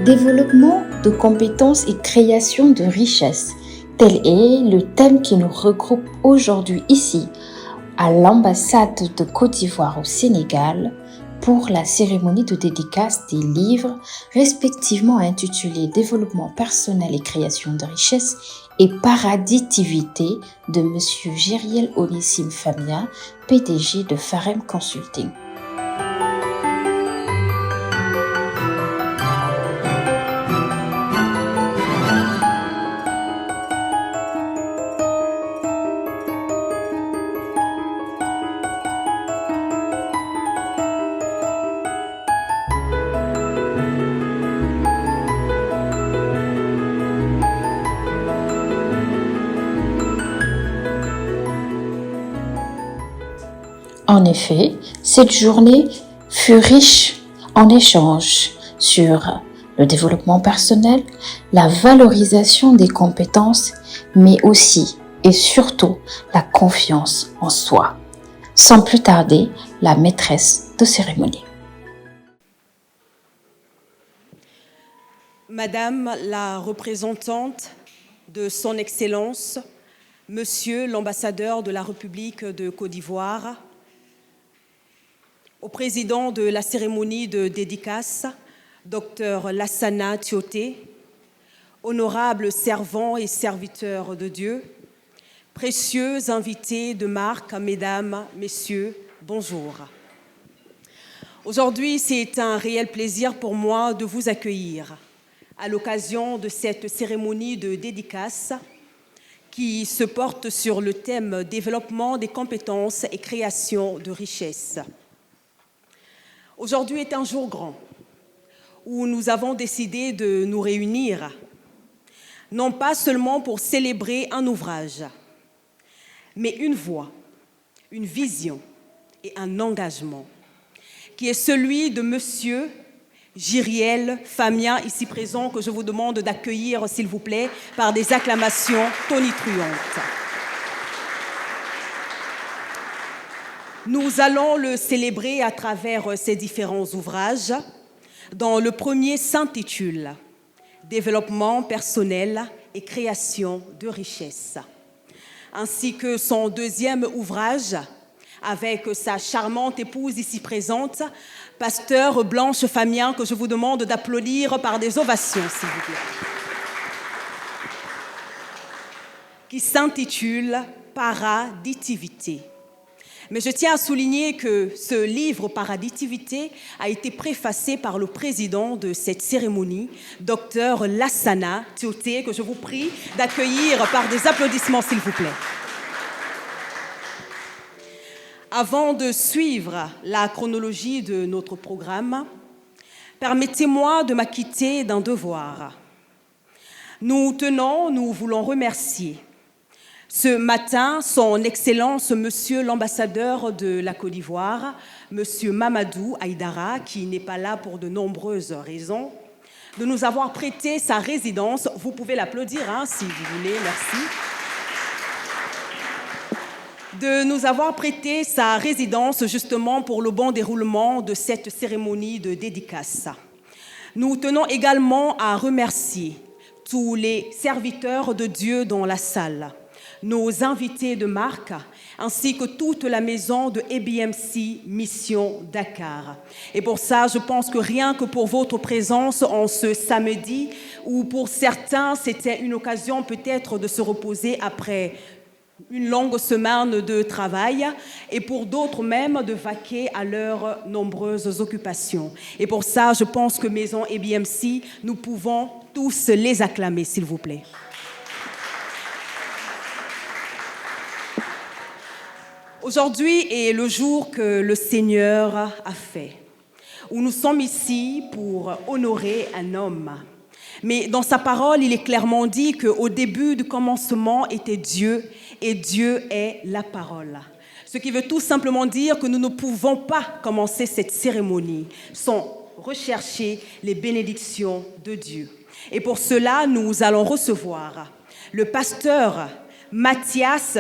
Développement de compétences et création de richesses. Tel est le thème qui nous regroupe aujourd'hui ici, à l'ambassade de Côte d'Ivoire au Sénégal, pour la cérémonie de dédicace des livres respectivement intitulés Développement personnel et création de richesses et Paraditivité de M. Jériel Onissime Famia, PDG de Farem Consulting. En effet, cette journée fut riche en échanges sur le développement personnel, la valorisation des compétences, mais aussi et surtout la confiance en soi. Sans plus tarder, la maîtresse de cérémonie. Madame la représentante de Son Excellence, Monsieur l'ambassadeur de la République de Côte d'Ivoire, au président de la cérémonie de dédicace, Dr Lassana Thioté, honorables servants et serviteurs de Dieu, précieux invités de marque, mesdames, messieurs, bonjour. Aujourd'hui, c'est un réel plaisir pour moi de vous accueillir à l'occasion de cette cérémonie de dédicace qui se porte sur le thème « Développement des compétences et création de richesses ». Aujourd'hui est un jour grand où nous avons décidé de nous réunir, non pas seulement pour célébrer un ouvrage, mais une voix, une vision et un engagement, qui est celui de Monsieur Jériel Famia, ici présent, que je vous demande d'accueillir, s'il vous plaît, par des acclamations tonitruantes. Nous allons le célébrer à travers ces différents ouvrages, dont le premier s'intitule « Développement personnel et création de richesses », ainsi que son deuxième ouvrage, avec sa charmante épouse ici présente, Pasteur Blanche Famien, que je vous demande d'applaudir par des ovations, s'il vous plaît, qui s'intitule « Paraditivité ». Mais je tiens à souligner que ce livre Paraditivité a été préfacé par le président de cette cérémonie, Dr Lassana Thioté, que je vous prie d'accueillir par des applaudissements, s'il vous plaît. Avant de suivre la chronologie de notre programme, permettez-moi de m'acquitter d'un devoir. Nous voulons remercier ce matin, son Excellence, Monsieur l'ambassadeur de la Côte d'Ivoire, Monsieur Mamadou Aïdara, qui n'est pas là pour de nombreuses raisons, de nous avoir prêté sa résidence. Vous pouvez l'applaudir, si vous voulez, merci. De nous avoir prêté sa résidence justement pour le bon déroulement de cette cérémonie de dédicace. Nous tenons également à remercier tous les serviteurs de Dieu dans la salle, nos invités de marque, ainsi que toute la maison de ABMC Mission Dakar. Et pour ça, je pense que rien que pour votre présence en ce samedi, ou pour certains, c'était une occasion peut-être de se reposer après une longue semaine de travail, et pour d'autres même de vaquer à leurs nombreuses occupations. Et pour ça, je pense que Maison ABMC, nous pouvons tous les acclamer, s'il vous plaît. Aujourd'hui est le jour que le Seigneur a fait, où nous sommes ici pour honorer un homme. Mais dans sa parole, il est clairement dit qu'au début du commencement était Dieu, et Dieu est la parole. Ce qui veut tout simplement dire que nous ne pouvons pas commencer cette cérémonie sans rechercher les bénédictions de Dieu. Et pour cela, nous allons recevoir le pasteur Mathias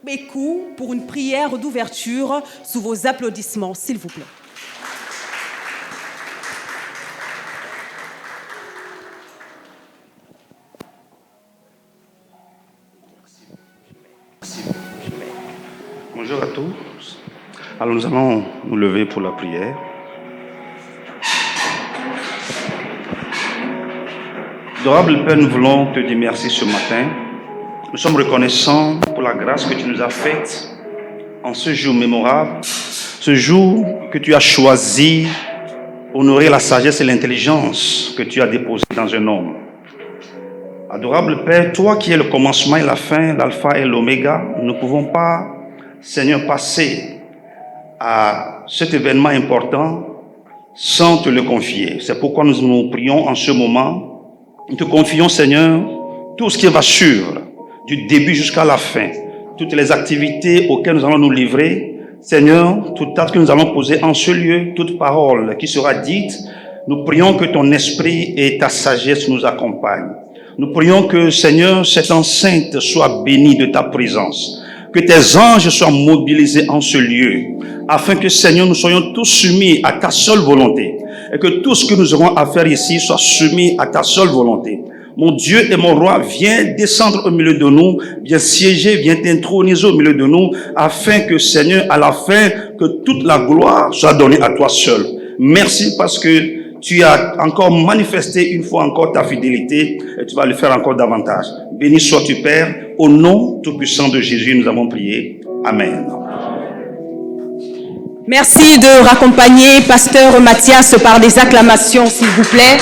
Bécou pour une prière d'ouverture sous vos applaudissements, s'il vous plaît. Bonjour à tous. Alors nous allons nous lever pour la prière. Adorable Père, nous voulons te dire merci ce matin. Nous sommes reconnaissants pour la grâce que tu nous as faite en ce jour mémorable, ce jour que tu as choisi pour nourrir la sagesse et l'intelligence que tu as déposée dans un homme. Adorable Père, toi qui es le commencement et la fin, l'alpha et l'oméga, nous ne pouvons pas, Seigneur, passer à cet événement important sans te le confier. C'est pourquoi nous nous prions en ce moment. Nous te confions, Seigneur, tout ce qui va suivre, du début jusqu'à la fin, toutes les activités auxquelles nous allons nous livrer. Seigneur, tout acte que nous allons poser en ce lieu, toute parole qui sera dite, nous prions que ton esprit et ta sagesse nous accompagnent. Nous prions que, Seigneur, cette enceinte soit bénie de ta présence. Que tes anges soient mobilisés en ce lieu, afin que, Seigneur, nous soyons tous soumis à ta seule volonté. Et que tout ce que nous aurons à faire ici soit soumis à ta seule volonté. Mon Dieu et mon roi, viens descendre au milieu de nous, viens siéger, viens t'introniser au milieu de nous, afin que, Seigneur, à la fin, que toute la gloire soit donnée à toi seul. Merci parce que tu as encore manifesté une fois encore ta fidélité et tu vas le faire encore davantage. Béni sois-tu, Père. Au nom tout-puissant de Jésus, nous avons prié. Amen. Merci de raccompagner Pasteur Mathias par des acclamations, s'il vous plaît.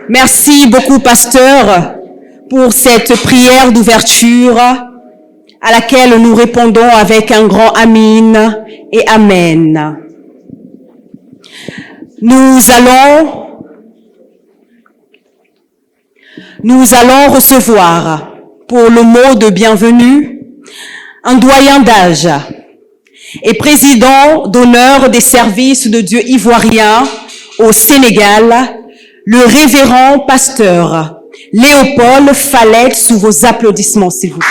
Merci beaucoup, Pasteur, pour cette prière d'ouverture à laquelle nous répondons avec un grand Amin et Amen. Nous allons recevoir pour le mot de bienvenue un doyen d'âge et président d'honneur des services de Dieu ivoiriens au Sénégal, le révérend pasteur Léopold Fallet, sous vos applaudissements, s'il vous plaît.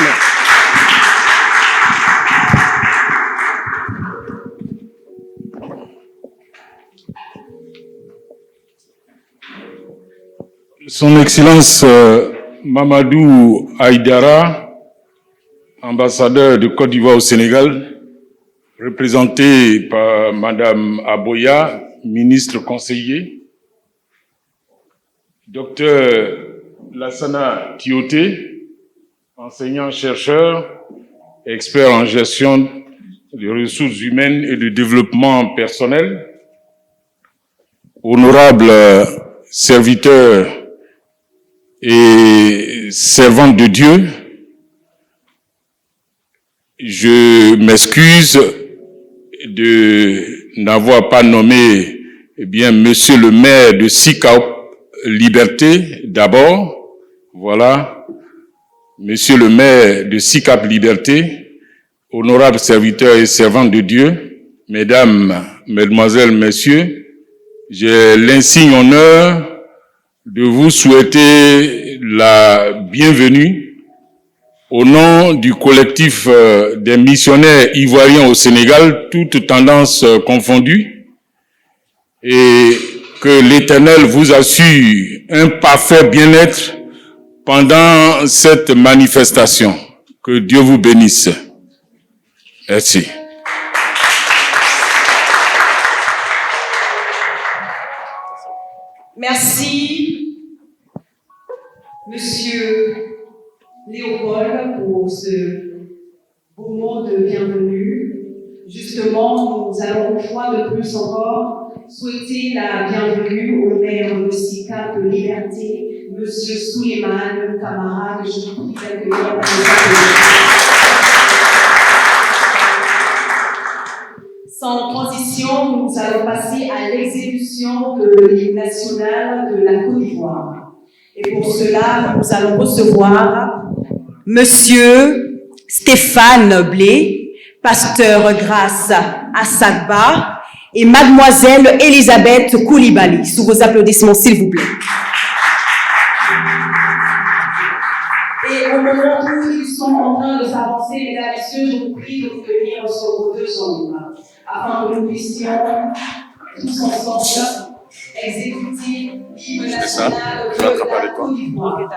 Son Excellence Mamadou Aïdara, ambassadeur de Côte d'Ivoire au Sénégal, représenté par Madame Aboya, ministre conseiller, Docteur Lassana Tioté, enseignant-chercheur, expert en gestion des ressources humaines et de développement personnel, honorable serviteur et servante de Dieu, je m'excuse de n'avoir pas nommé Monsieur le maire de Sicap Liberté d'abord. Voilà, Monsieur le maire de Sicap Liberté, honorable serviteur et servante de Dieu, Mesdames, Mesdemoiselles, Messieurs, j'ai l'insigne honneur de vous souhaiter la bienvenue au nom du collectif des missionnaires ivoiriens au Sénégal, toutes tendances confondues, et que l'Éternel vous assure un parfait bien-être pendant cette manifestation. Que Dieu vous bénisse. Merci. Merci, Monsieur Léopold, pour ce beau mot de bienvenue. Justement, nous allons une fois de plus encore souhaiter la bienvenue au maire de Sicap Liberté, Monsieur Souleymane Camara, que je vous prie d'accueillir par les applaudissements. Sans transition, nous allons passer à l'exécution de l'hymne national de la Côte d'Ivoire. Et pour cela, nous allons recevoir Monsieur Stéphane Blé, pasteur Grâce à Sagba, et Mademoiselle Elisabeth Koulibaly. Sous vos applaudissements, s'il vous plaît. Et au moment où ils sont en train de s'avancer, mesdames et messieurs, je vous prie de vous tenir sur vos deux jambes, afin que nous puissions tous ensemble exécuter l'hymne national de la Côte d'Ivoire.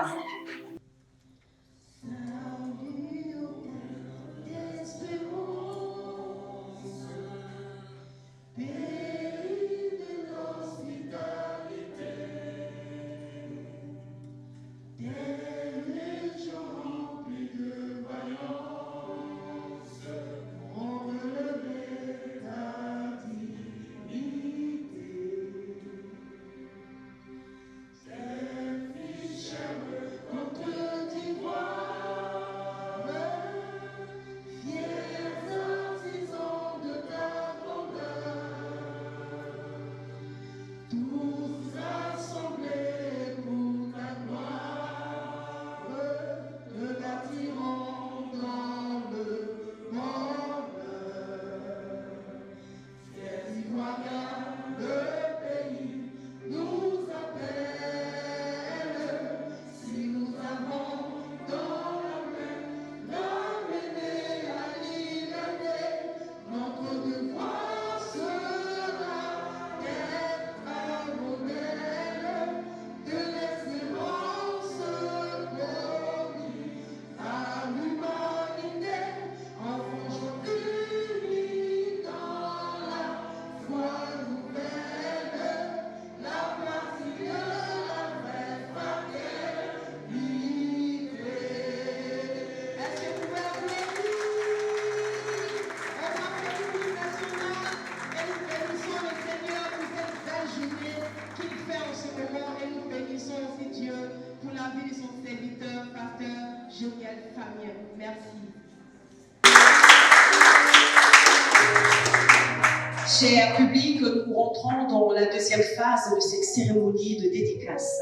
Cher public, nous rentrons dans la deuxième phase de cette cérémonie de dédicace,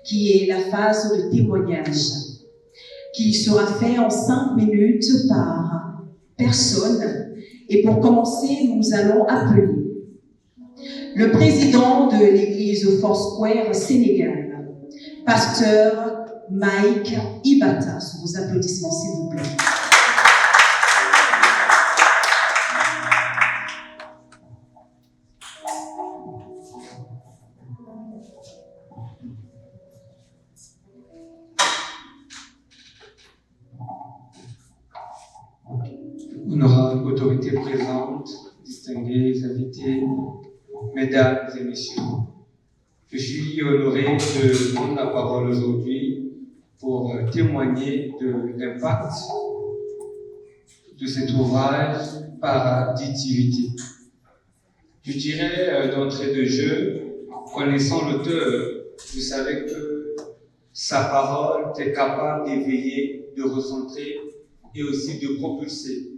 qui est la phase de témoignage, qui sera fait en 5 minutes par personne. Et pour commencer, nous allons appeler le président de l'église Foursquare Sénégal, pasteur Mike Ibata, sous vos applaudissements s'il vous plaît. Honorable autorité présente, distingués invités, mesdames et messieurs, je suis honoré de prendre la parole aujourd'hui pour témoigner de l'impact de cet ouvrage Paraditivité. Je dirais d'entrée de jeu, connaissant l'auteur, vous savez que sa parole est capable d'éveiller, de recentrer et aussi de propulser.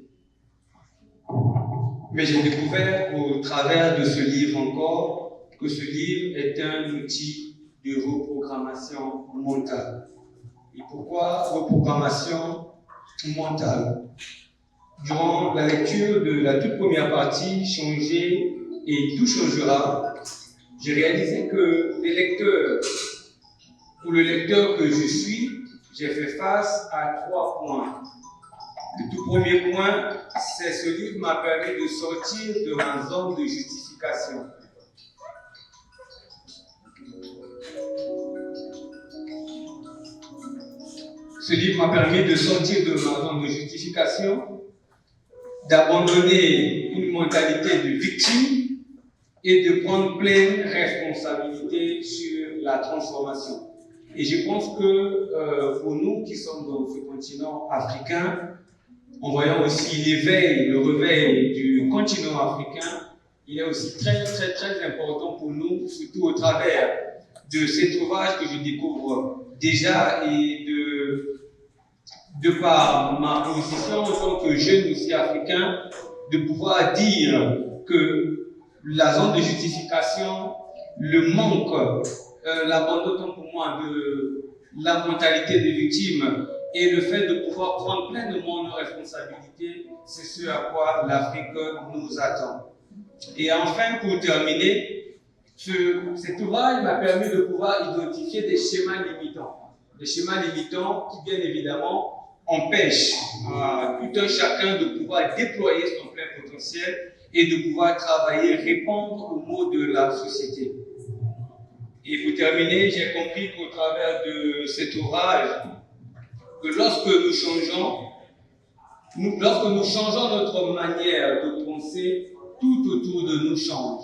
Mais j'ai découvert au travers de ce livre encore que ce livre est un outil de reprogrammation mentale. Et pourquoi reprogrammation mentale? Durant la lecture de la toute première partie, Changer et tout changera, j'ai réalisé que pour le lecteur que je suis, j'ai fait face à 3 points. Le tout premier point, c'est ce livre m'a permis de sortir de ma zone de justification. Ce livre m'a permis de sortir de ma zone de justification, d'abandonner une mentalité de victime et de prendre pleine responsabilité sur la transformation. Et je pense que pour nous qui sommes dans ce continent africain, en voyant aussi l'éveil, le réveil du continent africain, il est aussi très important pour nous, surtout au travers de cet ouvrage que je découvre déjà et de par ma position en tant que jeune aussi africain, de pouvoir dire que la zone de justification, le manque, l'abandon pour moi de la mentalité des victimes et le fait de pouvoir prendre pleinement nos responsabilités, c'est ce à quoi l'Afrique nous attend. Et enfin, pour terminer, cet ouvrage m'a permis de pouvoir identifier des schémas limitants. Des schémas limitants qui, bien évidemment, empêchent tout un chacun de pouvoir déployer son plein potentiel et de pouvoir travailler, répondre aux maux de la société. Et pour terminer, j'ai compris qu'au travers de cet ouvrage, que lorsque nous changeons notre manière de penser, tout autour de nous change.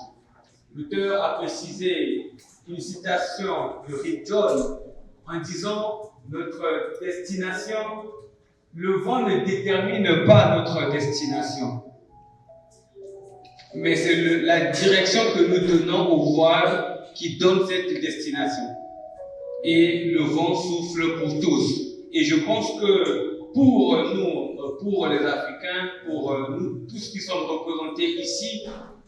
L'auteur a précisé une citation de Rick John en disant « Notre destination, le vent ne détermine pas notre destination, mais c'est la direction que nous donnons au voile qui donne cette destination. Et le vent souffle pour tous. Et je pense que pour nous, pour les Africains, pour nous tous qui sommes représentés ici,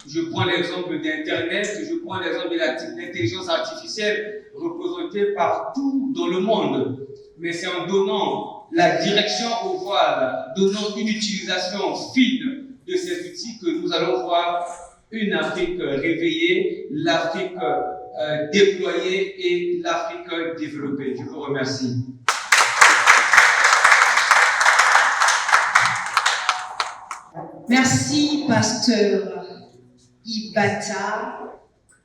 je prends l'exemple d'Internet, je prends l'exemple de l'intelligence artificielle représentée partout dans le monde. Mais c'est en donnant la direction au voile, donnant une utilisation fine de ces outils que nous allons voir une Afrique réveillée, l'Afrique déployée et l'Afrique développée. Je vous remercie. Merci, pasteur Ibata,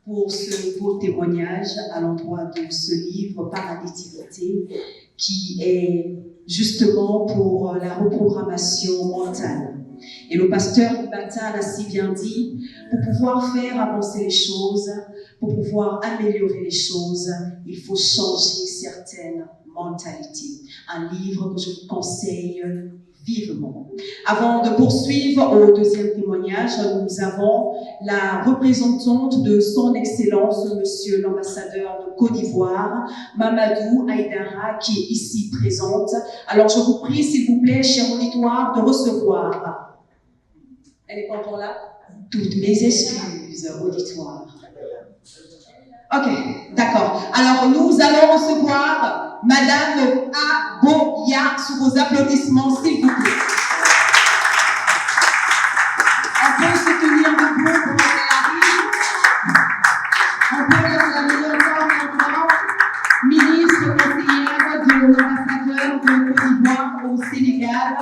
pour ce beau témoignage à l'endroit de ce livre Paraditivité, qui est justement pour la reprogrammation mentale. Et le pasteur Ibata l'a si bien dit, pour pouvoir faire avancer les choses, pour pouvoir améliorer les choses, il faut changer certaines mentalités. Un livre que je vous conseille vivement. Avant de poursuivre au deuxième témoignage, nous avons la représentante de son Excellence, Monsieur l'ambassadeur de Côte d'Ivoire, Mamadou Aïdara, qui est ici présente. Alors je vous prie, s'il vous plaît, cher auditoire, de recevoir. Elle est pas encore là? Toutes mes excuses, auditoire. Ok, d'accord. Alors, nous allons recevoir Madame Aboya sous vos applaudissements, s'il vous plaît. On peut se tenir debout pour qu'elle arrive. On peut l'acclamer encore, ministre conseillère de l'ambassadeur de Côte d'Ivoire au Sénégal.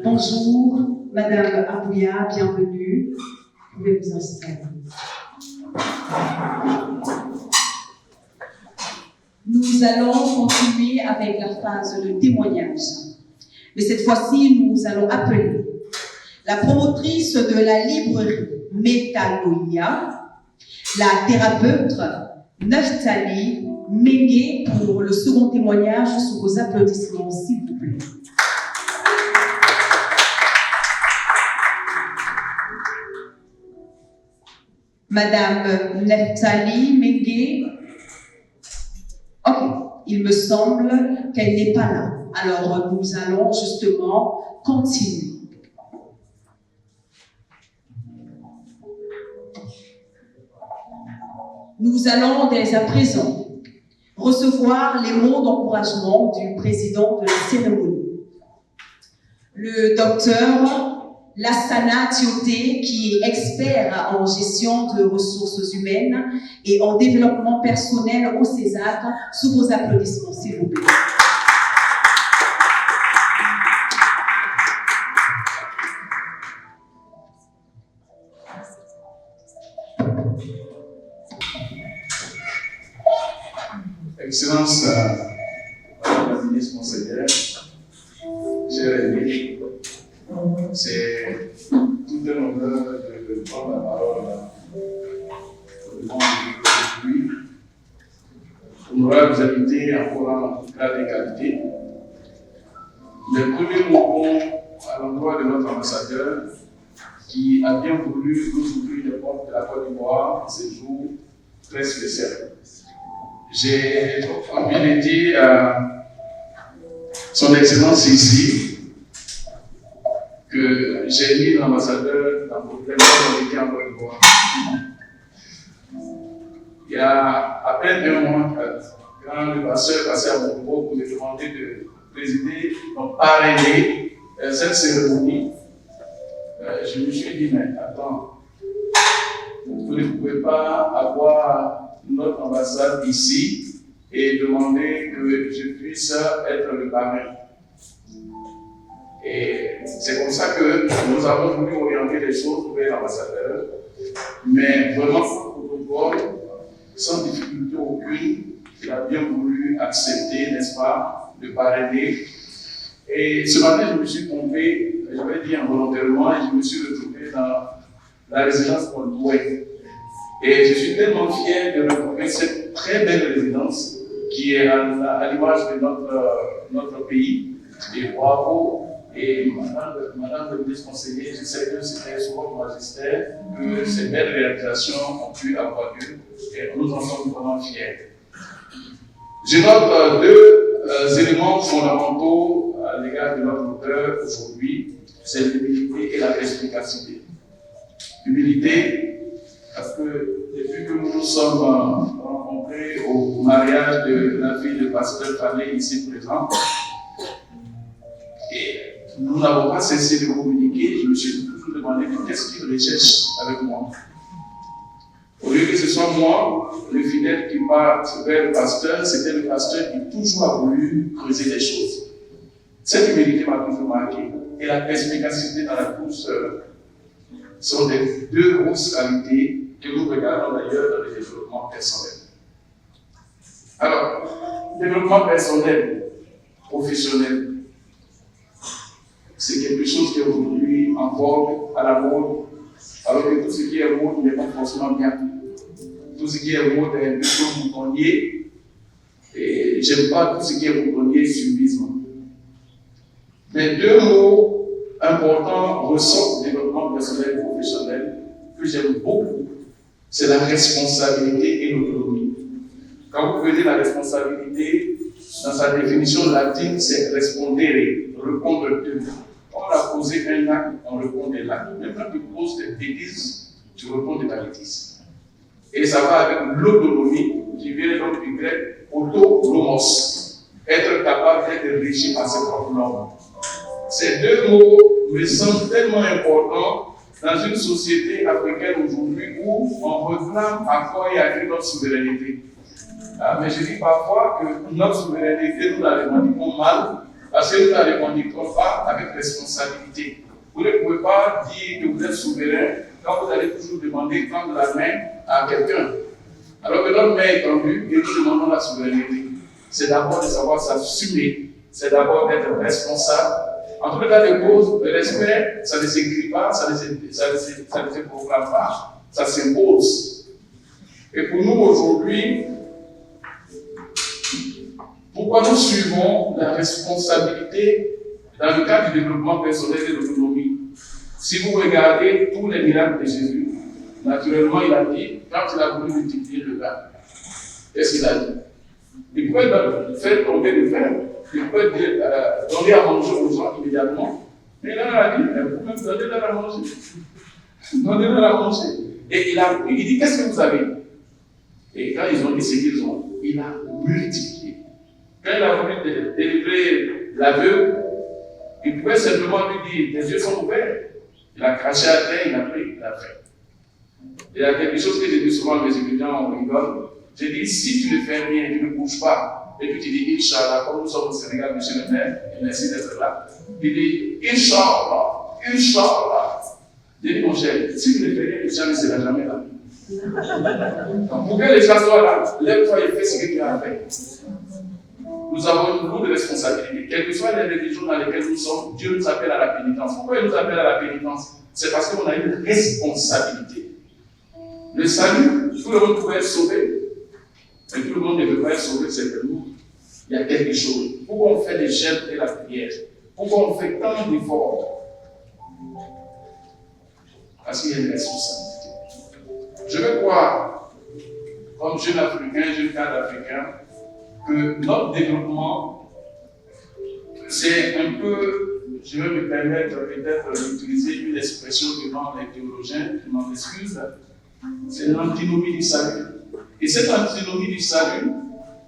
Bonjour, Madame Aboya, bienvenue. Vous pouvez vous installer. Nous allons continuer avec la phase de témoignage. Mais cette fois-ci, nous allons appeler la promotrice de la librairie Metanoia, la thérapeute Neftali Mengue pour le second témoignage sous vos applaudissements, s'il vous plaît. Madame Neftali Mengue. Ok, il me semble qu'elle n'est pas là. Alors, nous allons justement continuer. Nous allons dès à présent recevoir les mots d'encouragement du président de la cérémonie, le docteur Lassana Thioté, qui est expert en gestion de ressources humaines et en développement personnel au CESAC, sous vos applaudissements, s'il vous plaît. Excellence, Madame la ministre conseillère, chers amis, c'est tout un honneur de prendre la parole devant vous aujourd'hui. Honorables invités encore en cas d'égalité. Les premiers mots à l'endroit de notre ambassadeur qui a bien voulu nous ouvrir les portes de la Côte d'Ivoire en ces jours très spéciaux. J'ai envie de dire à son Excellence ici que j'ai mis l'ambassadeur dans le problème de en Côte d'Ivoire. Il y a à peine un mois, quand le pasteur passait à mon bureau pour me demander de présider, donc parrainer cette cérémonie, je me suis dit, mais attends, vous ne pouvez pas avoir notre ambassade ici et demander que je puisse être le parrain. Et c'est comme ça que nous avons voulu orienter les choses vers l'ambassadeur, mais vraiment sans protocole, sans difficulté aucune, il a bien voulu accepter, n'est-ce pas, de parrainer. Et ce matin, je me suis trompé, je vais dire involontairement, et je me suis retrouvé dans la résidence Paul-Douai. Et je suis tellement fier de retrouver cette très belle résidence qui est à l'image de notre pays. Et bravo. Et madame le ministre conseiller, je sais que c'était sous votre magistère que ces belles réalisations ont pu avoir lieu. Et nous en sommes vraiment fiers. Je note deux éléments fondamentaux à l'égard de notre auteur aujourd'hui, c'est l'humilité et la perspicacité. L'humilité, parce que depuis que nous nous sommes rencontrés au mariage de la fille de pasteur Fallé ici présent, et nous n'avons pas cessé de communiquer, je me suis toujours demandé qu'est-ce qu'il recherche avec moi. Au lieu que ce soit moi, le fidèle qui parte vers le pasteur, c'était le pasteur qui toujours a voulu creuser les choses. Cette humilité m'a toujours marqué. Et la perspicacité dans la course sont les deux grosses qualités que nous regardons d'ailleurs dans le développement personnel. Alors, développement personnel, professionnel, c'est quelque chose qui est aujourd'hui en vogue, à la mode, alors que tout ce qui est mode n'est pas forcément bien. Tout ce qui est mode est un peu moutonnier, et j'aime pas tout ce qui est moutonnier, subisme. Mais deux mots importants ressortent du développement personnel et professionnel que j'aime beaucoup, c'est la responsabilité et l'autonomie. Quand vous prenez la responsabilité dans sa définition latine, c'est respondere, répondre de. Quand on a posé un acte, on répond de l'acte. Même quand tu poses des bêtises, tu réponds de ta bêtise. Et ça va avec l'autonomie, qui vient donc du grec autonomos, être capable d'être régi par ses propres normes. Ces deux mots me semblent tellement importants dans une société africaine aujourd'hui où on réclame à corps et à cri notre souveraineté. Mais je dis parfois que notre souveraineté, nous la revendiquons mal, parce que nous ne la revendiquons pas avec responsabilité. Vous ne pouvez pas dire que vous êtes souverain quand vous allez toujours demander tendre la main à quelqu'un. Alors que notre main est tendue et nous demandons la souveraineté. C'est d'abord de savoir s'assumer, c'est d'abord d'être responsable. En tout cas de cause, le respect, ça ne s'écrit pas, ça ne se proclame pas, ça s'impose. Et pour nous aujourd'hui, pourquoi nous suivons la responsabilité dans le cadre du développement personnel et de l'autonomie? Si vous regardez tous les miracles de Jésus, naturellement il a dit, quand il a voulu multiplier le pain, qu'est-ce qu'il a dit? Il pouvait faire tomber le pain, il pouvait donner à manger aux gens immédiatement, mais il a dit, vous même donnez-leur à manger. Donnez-leur à manger. Et il dit, qu'est-ce que vous avez? Et quand ils ont dit ce qu'ils ont, il a multiplié. Quand il a voulu délivrer l'aveugle, il pouvait simplement lui dire, tes yeux sont ouverts. Il a craché à terre, il a pris, il a fait. Il y a quelque chose que j'ai dit souvent à mes étudiants, on rigole. J'ai dit, si tu ne fais rien, tu ne bouges pas, et puis tu dis, Inch'Allah, comme nous sommes au Sénégal, monsieur le maire, et merci d'être là. Il dit, Inch'Allah, Inch'Allah. J'ai dit, mon cher, si tu ne fais rien, le chien ne sera jamais là. Donc, pour que les gens soient là, lève-toi et fais ce que tu as à faire. Nous avons une lourde responsabilité. Quelles que soient les religions dans lesquelles nous sommes, Dieu nous appelle à la pénitence. Pourquoi il nous appelle à la pénitence? C'est parce qu'on a une responsabilité. Le salut, tout le monde pouvait être sauvé, mais tout le monde ne veut pas être sauvé, c'est que nous. Il y a quelque chose. Pourquoi on fait les jeûnes et la prière? Pourquoi on fait tant d'efforts? Parce qu'il y a une responsabilité. Je veux croire, comme jeune africain, jeune cadre africain, que notre développement, c'est un peu, je vais me permettre peut-être d'utiliser une expression devant les théologiens, je m'en excuse, c'est l'antinomie du salut. Et cette antinomie du salut,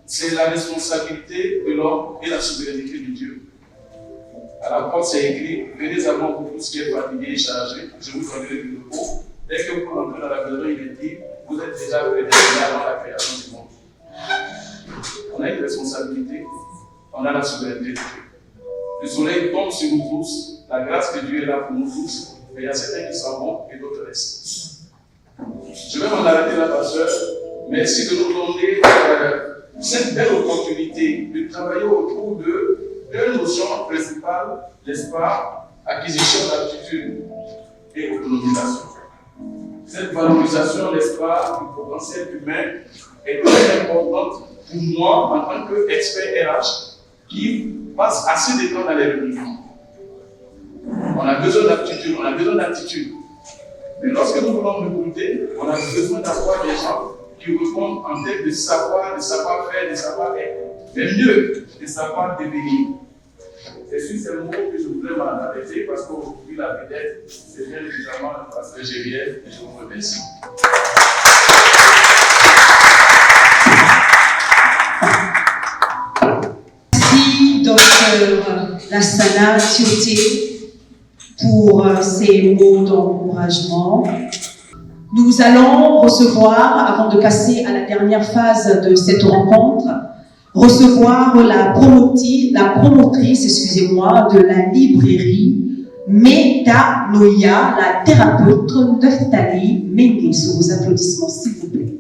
c'est la responsabilité de l'homme et la souveraineté de Dieu. À la porte, c'est écrit, venez à moi pour tout ce qui est fatigué et chargé, je vous donnerai du repos. Dès que vous rentrez dans la maison, il est dit, vous êtes déjà prédestinés avant la création du monde. On a une responsabilité, on a la souveraineté de Dieu. Le soleil tombe sur nous tous, la grâce de Dieu est là pour nous tous, mais il y a certains qui s'en vont et d'autres restent. Je vais m'en arrêter là, pasteur. Merci de nous donner cette belle opportunité de travailler autour de deux notions principales, n'est-ce pas? Acquisition d'aptitude et autonomisation. Cette valorisation, n'est-ce pas, du potentiel humain est très importante pour moi en tant qu'expert RH qui passe assez de temps dans les réunions. On a besoin d'aptitude, on a besoin d'attitude. Mais lorsque nous voulons recruter, on a besoin d'avoir des gens qui répondent en tête de savoir, de savoir-faire, de savoir-être. Mais mieux, de savoir devenir. C'est sur ces mots que je voudrais m'arrêter parce qu'aujourd'hui, la vedette, c'est bien évidemment le pasteur Gériel et je vous remercie. Merci, Dr. Lassana Thioté, pour ces mots d'encouragement. Nous allons recevoir, avant de passer à la dernière phase de cette rencontre, recevoir la promotrice, excusez-moi, de la librairie Metanoia, la thérapeute Neftali Mengue. Sous vos applaudissements, s'il vous plaît.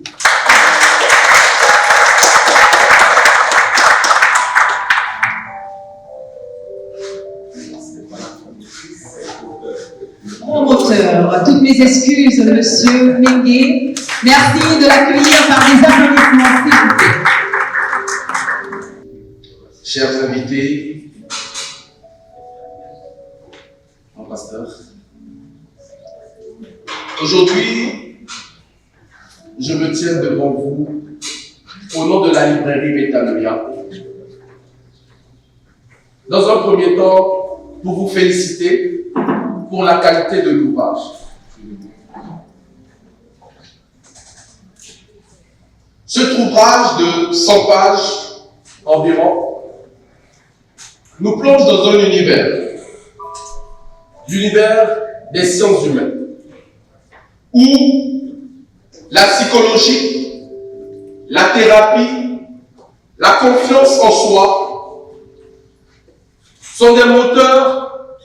Promoteur, toutes mes excuses, monsieur Mengue. Merci de l'accueillir par des applaudissements, s'il vous plaît. Chers invités, mon pasteur, aujourd'hui, je me tiens devant vous au nom de la librairie Metanoia dans un premier temps, pour vous féliciter pour la qualité de l'ouvrage. Cet ouvrage de 100 pages environ nous plonge dans un univers, l'univers des sciences humaines, où la psychologie, la thérapie, la confiance en soi sont des moteurs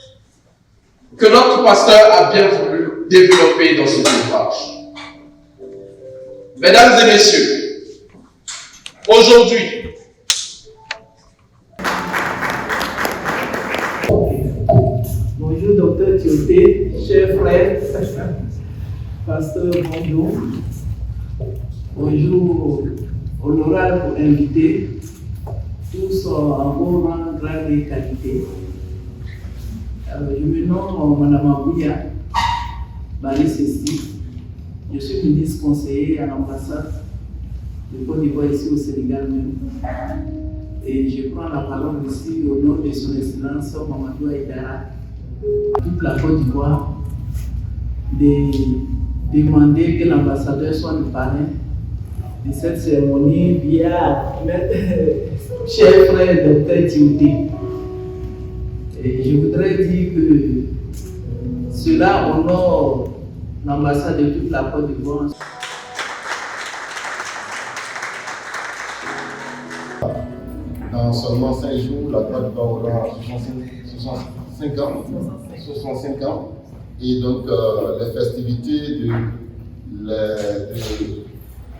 que notre pasteur a bien voulu développer dans cet ouvrage. Mesdames et messieurs, aujourd'hui, bonjour docteur Thioté, chers frères, pasteur Bondo, bonjour honorable invité, tous en vos rangs, grade et qualité. Je me nomme Madame Abouya, Marie Cécile. Je suis ministre conseiller à l'ambassade de Côte d'Ivoire ici au Sénégal même. Et je prends la parole ici au nom de son Excellence Mamadou Aïdara, toute la Côte d'Ivoire, de demander que l'ambassadeur soit le parrain de cette cérémonie via notre cher frère Dr Thioté. Et je voudrais dire que cela honore l'ambassade de toute la Côte d'Ivoire. Dans seulement 5 jours, la Côte d'Ivoire aura 65 ans. Et donc, les festivités de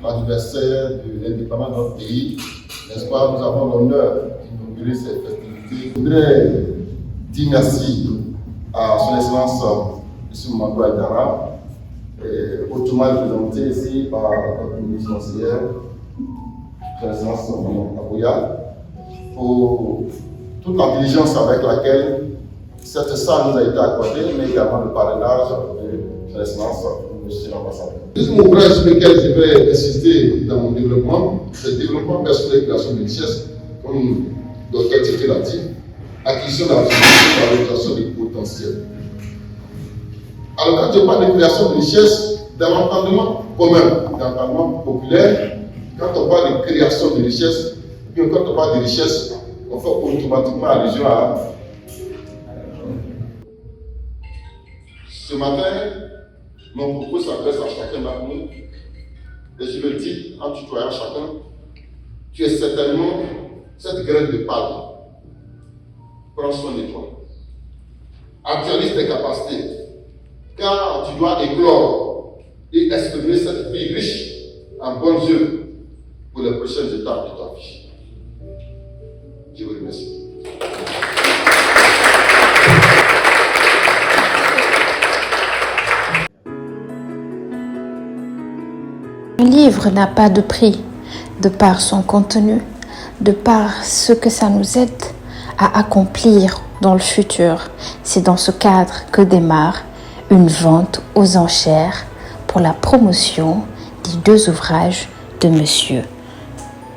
l'anniversaire de l'indépendance de notre pays, n'est-ce pas, nous avons l'honneur d'inaugurer ces festivités. Je voudrais dire merci à son Excellence M. Mamadou Aïdara, hautement représenté ici par notre ministre conseillère, son Excellence Abouya, pour toute l'intelligence avec laquelle cette salle nous a été accordée, mais également le parrainage de son Excellence M. l'ambassadeur. Le deuxième ouvrage sur lequel je vais insister dans mon développement, c'est le développement personnel et création de richesse, comme Dr Thioté l'a dit, acquisition de la visibilité, valorisation des potentiels. Alors quand je parle de création de richesse, dans l'entendement commun, dans l'entendement populaire, quand on parle de création de richesse, puis quand on parle de richesse, on fait automatiquement allusion à... Ce matin, mon propos s'adresse à chacun d'entre nous, et je le dis en tutoyant chacun, tu es certainement cette graine de palme. Prends soin de toi. Actualise tes capacités, car tu dois éclore et exprimer cette vie riche en bonnes œuvres pour les prochaines étapes de ta vie. Je vous remercie. Le livre n'a pas de prix, de par son contenu, de par ce que ça nous aide à accomplir dans le futur. C'est dans ce cadre que démarre une vente aux enchères pour la promotion des 2 ouvrages de Monsieur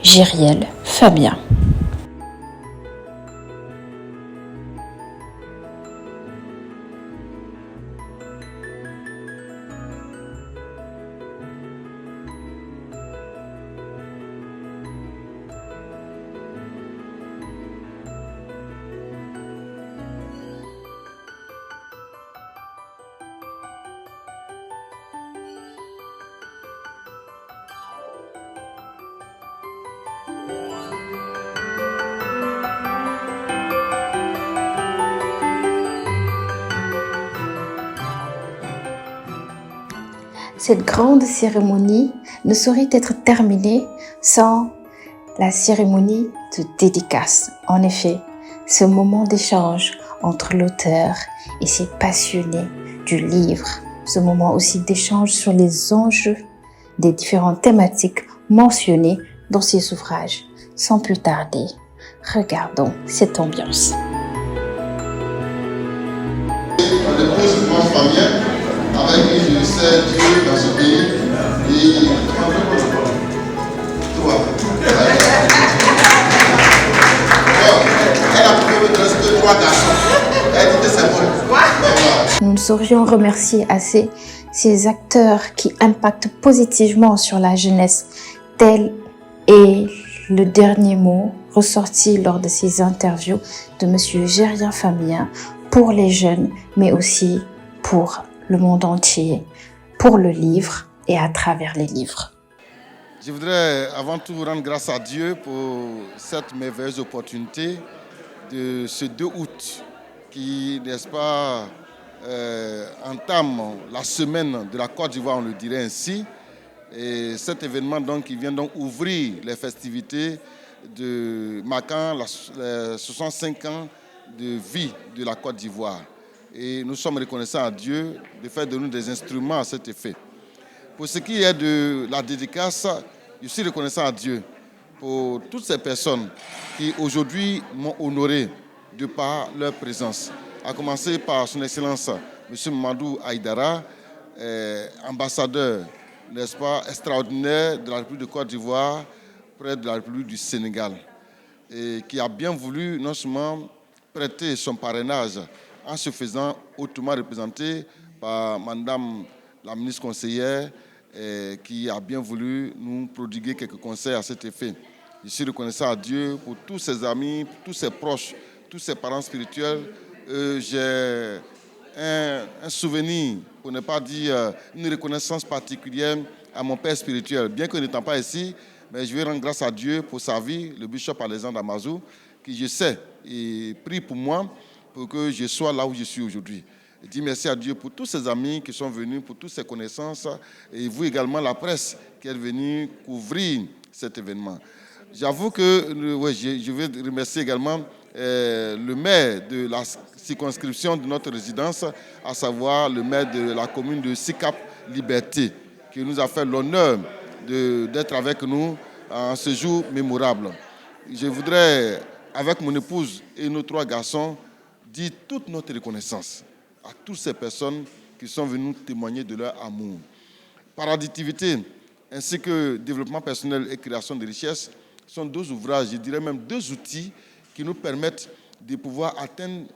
Gériel Fabien. Cette grande cérémonie ne saurait être terminée sans la cérémonie de dédicace. En effet, ce moment d'échange entre l'auteur et ses passionnés du livre, ce moment aussi d'échange sur les enjeux des différentes thématiques mentionnées dans ces ouvrages. Sans plus tarder, regardons cette ambiance. Avec qui je sais Dieu dans ce pays et toi. Elle a pris ne reste que 3 garçons. Elle dit que c'est bon. Nous ne saurions remercier assez ces acteurs qui impactent positivement sur la jeunesse. Tel est le dernier mot ressorti lors de ces interviews de M. Gérien Fabien pour les jeunes, mais aussi pour le monde entier, pour le livre et à travers les livres. Je voudrais avant tout rendre grâce à Dieu pour cette merveilleuse opportunité de ce 2 août qui, n'est-ce pas, entame la semaine de la Côte d'Ivoire, on le dirait ainsi. Et cet événement donc, qui vient donc ouvrir les festivités marquant les 65 ans de vie de la Côte d'Ivoire. Et nous sommes reconnaissants à Dieu de faire de nous des instruments à cet effet. Pour ce qui est de la dédicace, je suis reconnaissant à Dieu pour toutes ces personnes qui aujourd'hui m'ont honoré de par leur présence. À commencer par son Excellence M. Mamadou Aïdara, ambassadeur, n'est-ce pas, extraordinaire de la République de Côte d'Ivoire près de la République du Sénégal, et qui a bien voulu non seulement prêter son parrainage en se faisant hautement représenter par Madame la ministre conseillère, qui a bien voulu nous prodiguer quelques conseils à cet effet. Je suis reconnaissant à Dieu pour tous ses amis, pour tous ses proches, tous ses parents spirituels. J'ai un souvenir, pour ne pas dire une reconnaissance particulière à mon père spirituel. Bien que n'étant pas ici, mais je vais rendre grâce à Dieu pour sa vie, le bishop Alexandre Amazou, qui je sais et prie pour moi pour que je sois là où je suis aujourd'hui. Je dis merci à Dieu pour tous ses amis qui sont venus, pour toutes ses connaissances, et vous également, la presse, qui est venue couvrir cet événement. J'avoue que je vais remercier également le maire de la circonscription de notre résidence, à savoir le maire de la commune de Sicap Liberté, qui nous a fait l'honneur d'être avec nous en ce jour mémorable. Je voudrais, avec mon épouse et nos 3 garçons, dire toute notre reconnaissance à toutes ces personnes qui sont venues nous témoigner de leur amour. Paradictivité ainsi que développement personnel et création de richesses sont 2 ouvrages, je dirais même 2 outils qui nous permettent de pouvoir atteindre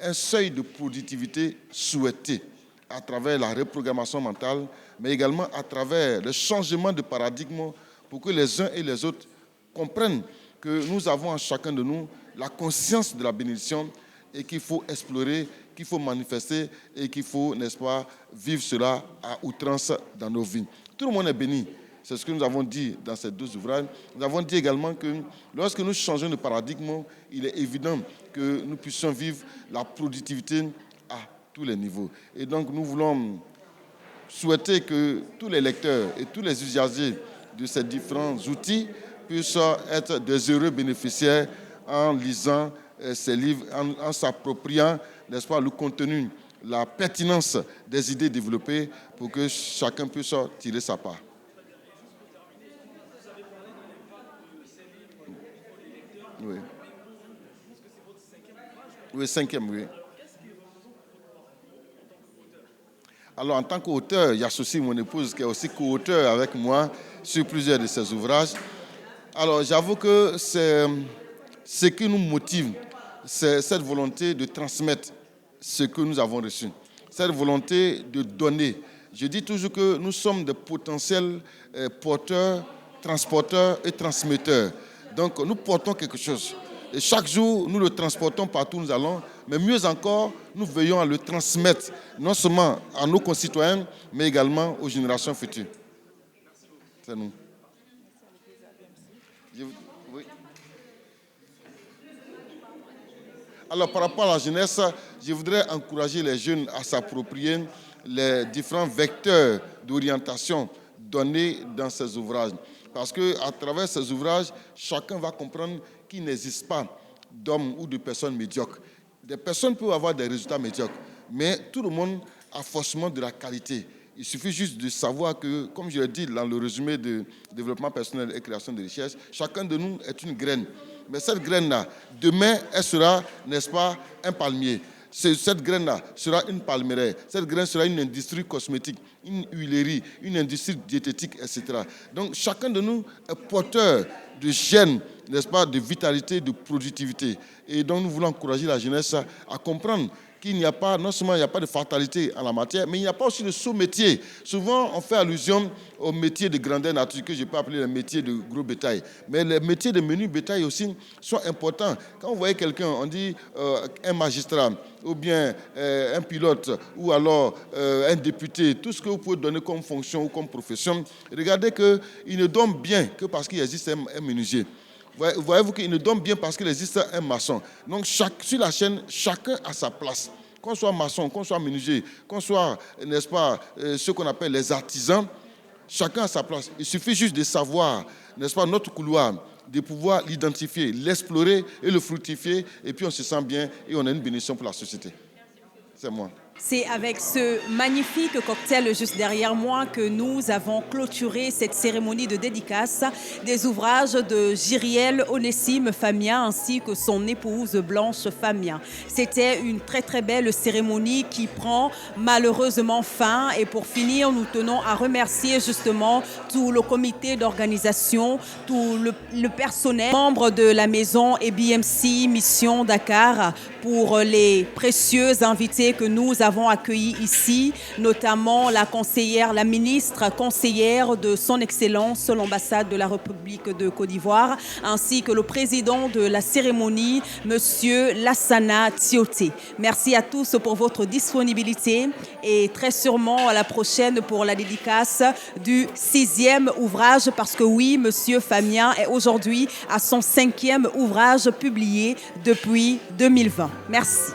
un seuil de productivité souhaité à travers la reprogrammation mentale, mais également à travers le changement de paradigme pour que les uns et les autres comprennent que nous avons en chacun de nous la conscience de la bénédiction et qu'il faut explorer, qu'il faut manifester et qu'il faut, n'est-ce pas, vivre cela à outrance dans nos vies. Tout le monde est béni. C'est ce que nous avons dit dans ces 2 ouvrages. Nous avons dit également que lorsque nous changeons de paradigme, il est évident que nous puissions vivre la productivité à tous les niveaux. Et donc nous voulons souhaiter que tous les lecteurs et tous les usagers de ces différents outils puissent être des heureux bénéficiaires en lisant ces livres, en s'appropriant, n'est-ce pas, le contenu, la pertinence des idées développées pour que chacun puisse tirer sa part. Oui. Oui, 5e, oui. Alors, en tant qu'auteur, il y a aussi mon épouse qui est aussi co-auteur avec moi sur plusieurs de ses ouvrages. Alors, j'avoue que c'est ce qui nous motive, c'est cette volonté de transmettre ce que nous avons reçu, cette volonté de donner. Je dis toujours que nous sommes des potentiels porteurs, transporteurs et transmetteurs. Donc, nous portons quelque chose. Et chaque jour, nous le transportons partout où nous allons, mais mieux encore, nous veillons à le transmettre, non seulement à nos concitoyens, mais également aux générations futures. C'est nous. Oui. Alors, par rapport à la jeunesse, je voudrais encourager les jeunes à s'approprier les différents vecteurs d'orientation donnés dans ces ouvrages. Parce qu'à travers ces ouvrages, chacun va comprendre qu'il n'existe pas d'hommes ou de personnes médiocres. Des personnes peuvent avoir des résultats médiocres, mais tout le monde a forcément de la qualité. Il suffit juste de savoir que, comme je l'ai dit dans le résumé de développement personnel et création de richesses, chacun de nous est une graine. Mais cette graine-là, demain, elle sera, n'est-ce pas, un palmier. Cette graine-là sera une palmeraie. Cette graine sera une industrie cosmétique, une huilerie, une industrie diététique, etc. Donc, chacun de nous est porteur de gènes, n'est-ce pas, de vitalité, de productivité. Et donc nous voulons encourager la jeunesse à comprendre qu'il n'y a pas, non seulement il n'y a pas de fatalité en la matière, mais il n'y a pas aussi de sous-métier. Souvent, on fait allusion aux métiers de grandeur nature, que je peux appeler les métiers de gros bétail. Mais les métiers de menu bétail aussi sont importants. Quand vous voyez quelqu'un, on dit un magistrat, ou bien un pilote, ou alors un député, tout ce que vous pouvez donner comme fonction ou comme profession, regardez qu'il ne donne bien que parce qu'il existe un menuisier. Voyez-vous qu'il ne donne bien parce qu'il existe un maçon. Donc, sur la chaîne, chacun a sa place. Qu'on soit maçon, qu'on soit menuisier, qu'on soit, n'est-ce pas, ce qu'on appelle les artisans, chacun a sa place. Il suffit juste de savoir, n'est-ce pas, notre couloir, de pouvoir l'identifier, l'explorer et le fructifier, et puis on se sent bien et on a une bénédiction pour la société. C'est moi. C'est avec ce magnifique cocktail juste derrière moi que nous avons clôturé cette cérémonie de dédicace des ouvrages de Jyriel Onésime Famien ainsi que son épouse Blanche Famien. C'était une très très belle cérémonie qui prend malheureusement fin et pour finir, nous tenons à remercier justement tout le comité d'organisation, tout le personnel, membres de la maison EBMC Mission Dakar pour les précieux invités que nous avons accueillis ici, notamment la conseillère, la ministre conseillère de son Excellence, l'ambassade de la République de Côte d'Ivoire, ainsi que le président de la cérémonie, Monsieur Lassana Tioté. Merci à tous pour votre disponibilité et très sûrement à la prochaine pour la dédicace du 6e ouvrage, parce que oui, Monsieur Famien est aujourd'hui à son 5e ouvrage publié depuis 2020. Merci.